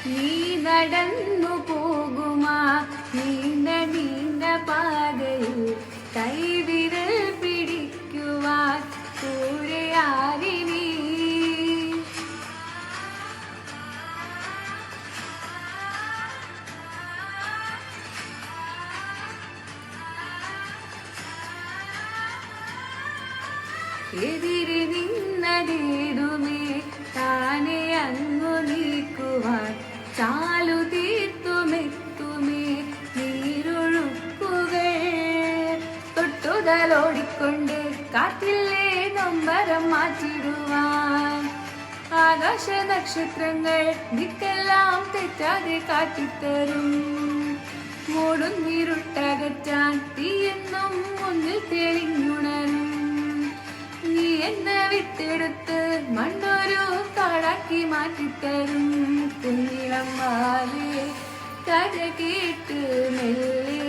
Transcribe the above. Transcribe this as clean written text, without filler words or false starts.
നീ നടന്നു പോകുമാ നീണ്ട നീണ്ട പാതയിൽ കൈവിരൽ പിടിക്കുവാൻ കൂടെയാരിനി. എതിരെ നിന്നതേതുമേ താനെ അങ്ങു നീക്കുവാൻ ചാലു തീർത്തുമെത്തുമേ നീരൊഴുക്കുകൾ. തൊട്ടുതലോടിക്കൊണ്ട് കാറ്റില്ലേ നൊമ്പരം മാറ്റിടുവാൻ ആകാശ നക്ഷത്രങ്ങൾ ദിക്കെല്ലാം തെറ്റാതെ കാട്ടിത്തരും. മൂടുന്നിരുട്ടകറ്റാൻ തീയെന്നും മുന്നിൽ തെളിഞ്ഞുണരും. നീ എന്നെ വിട്ടെടുത്ത് മണ്ണൊരു കാടാക്കി മാറ്റിത്തരും. കുഞ്ഞിളം മാലേ കഥ കേട്ട് മെല്ലെ